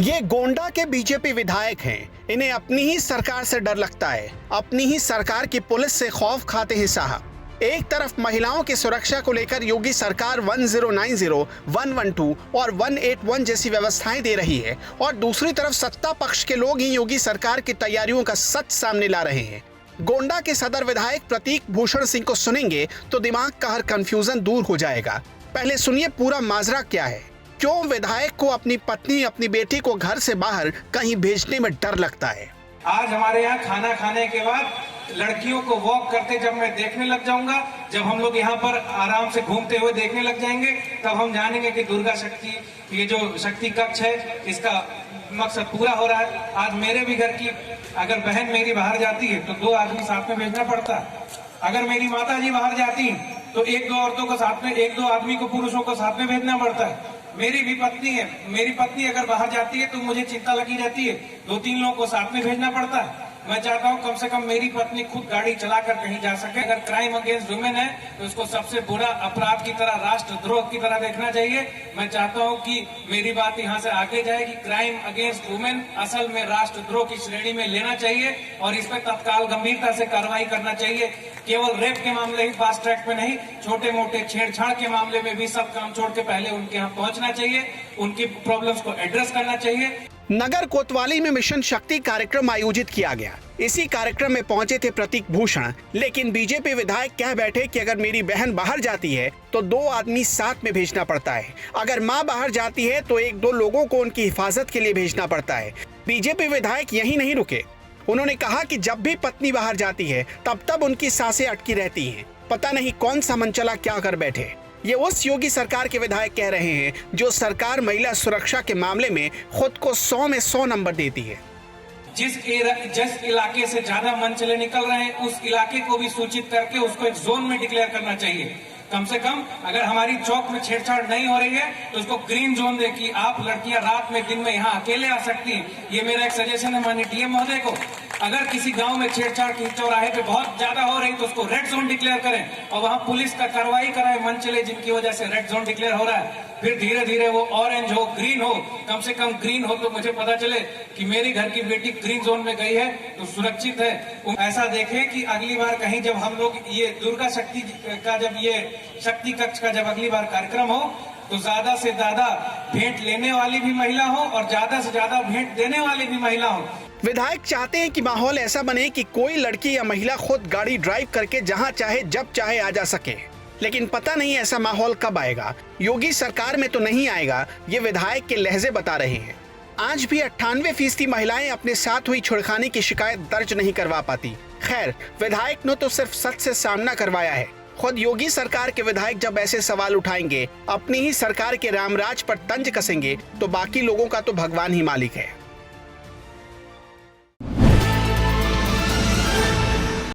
ये गोंडा के बीजेपी विधायक हैं। इन्हें अपनी ही सरकार से डर लगता है, अपनी ही सरकार की पुलिस से खौफ खाते हैं साहब। एक तरफ महिलाओं की सुरक्षा को लेकर योगी सरकार 1090, 112 और 181 जैसी व्यवस्थाएं दे रही है और दूसरी तरफ सत्ता पक्ष के लोग ही योगी सरकार की तैयारियों का सच सामने ला रहे हैं। गोंडा के सदर विधायक प्रतीक भूषण सिंह को सुनेंगे तो दिमाग का हर कंफ्यूजन दूर हो जाएगा। पहले सुनिए पूरा माजरा क्या है, क्यों विधायक को अपनी पत्नी अपनी बेटी को घर से बाहर कहीं भेजने में डर लगता है। आज हमारे यहाँ खाना खाने के बाद लड़कियों को वॉक करते जब मैं देखने लग जाऊंगा, जब हम लोग यहाँ पर आराम से घूमते हुए देखने लग जाएंगे, तब हम जानेंगे कि दुर्गा शक्ति, ये जो शक्ति कक्ष है, इसका मकसद पूरा हो रहा है। आज मेरे भी घर की अगर बहन मेरी बाहर जाती है तो 2 आदमी साथ में भेजना पड़ता है। अगर मेरी माता जी बाहर जाती हैं तो 1-2 औरतों को साथ में, 1-2 आदमी को, पुरुषों को साथ में भेजना पड़ता है। मेरी भी पत्नी है, मेरी पत्नी अगर बाहर जाती है तो मुझे चिंता लगी रहती है, 2-3 लोगों को साथ में भेजना पड़ता है। मैं चाहता हूं कम से कम मेरी पत्नी खुद गाड़ी चलाकर कहीं जा सके। अगर क्राइम अगेंस्ट वुमेन है तो उसको सबसे बुरा अपराध की तरह, राष्ट्रद्रोह की तरह देखना चाहिए। मैं चाहता हूं कि मेरी बात यहां से आगे जाए कि क्राइम अगेंस्ट वुमेन असल में राष्ट्रद्रोह की श्रेणी में लेना चाहिए और इस पर तत्काल गंभीरता से कार्रवाई करना चाहिए। केवल रेप के मामले ही फास्ट ट्रैक में नहीं, छोटे मोटे छेड़छाड़ के मामले में भी सब काम छोड़ के पहले उनके यहाँ पहुंचना चाहिए, उनकी प्रॉब्लम्स को एड्रेस करना चाहिए। नगर कोतवाली में मिशन शक्ति कार्यक्रम आयोजित किया गया। इसी कार्यक्रम में पहुंचे थे प्रतीक भूषण, लेकिन बीजेपी विधायक कह बैठे कि अगर मेरी बहन बाहर जाती है तो 2 आदमी साथ में भेजना पड़ता है, अगर मां बाहर जाती है तो 1-2 लोगों को उनकी हिफाजत के लिए भेजना पड़ता है। बीजेपी विधायक यही नहीं रुके, उन्होंने कहा कि जब भी पत्नी बाहर जाती है तब उनकी सांसें अटकी रहती हैं। पता नहीं कौन सा मनचला क्या कर बैठे। ये उस योगी सरकार के विधायक कह रहे हैं जो सरकार महिला सुरक्षा के मामले में खुद को 100 में 100 नंबर देती है। जिस इलाके से ज्यादा मनचले निकल रहे हैं उस इलाके को भी सूचित करके उसको एक जोन में डिक्लेयर करना चाहिए। कम से कम अगर हमारी चौक में छेड़छाड़ नहीं हो रही है तो उसको ग्रीन जोन दे कि आप लड़कियां रात में, दिन में यहाँ अकेले आ सकती हैं। ये मेरा एक सजेशन है माननीय डीएम महोदय को। अगर किसी गांव में छेड़छाड़ की चौराहे पे बहुत ज्यादा हो रही तो उसको रेड जोन डिक्लेयर करें और वहां पुलिस का कार्रवाई कराए मनचले जिनकी वजह से रेड जोन डिक्लेयर हो रहा है। फिर धीरे धीरे वो ऑरेंज हो, ग्रीन हो, कम से कम ग्रीन हो तो मुझे पता चले कि मेरी घर की बेटी ग्रीन जोन में गई है तो सुरक्षित है। ऐसा देखें कि अगली बार कहीं जब हम लोग ये दुर्गा शक्ति का, जब ये शक्ति कक्ष का जब अगली बार कार्यक्रम हो तो ज्यादा से ज्यादा भेंट लेने वाली भी महिला हो और ज्यादा से ज्यादा भेंट देने वाली भी महिला हो। विधायक चाहते हैं कि माहौल ऐसा बने कि कोई लड़की या महिला खुद गाड़ी ड्राइव करके जहां चाहे जब चाहे आ जा सके, लेकिन पता नहीं ऐसा माहौल कब आएगा। योगी सरकार में तो नहीं आएगा, ये विधायक के लहजे बता रहे हैं। आज भी 98% महिलाएं अपने साथ हुई छेड़खानी की शिकायत दर्ज नहीं करवा पाती। खैर, विधायक ने तो सिर्फ सच से सामना करवाया है। खुद योगी सरकार के विधायक जब ऐसे सवाल उठाएंगे, अपनी ही सरकार के रामराज पर तंज कसेंगे, तो बाकी लोगों का तो भगवान ही मालिक है।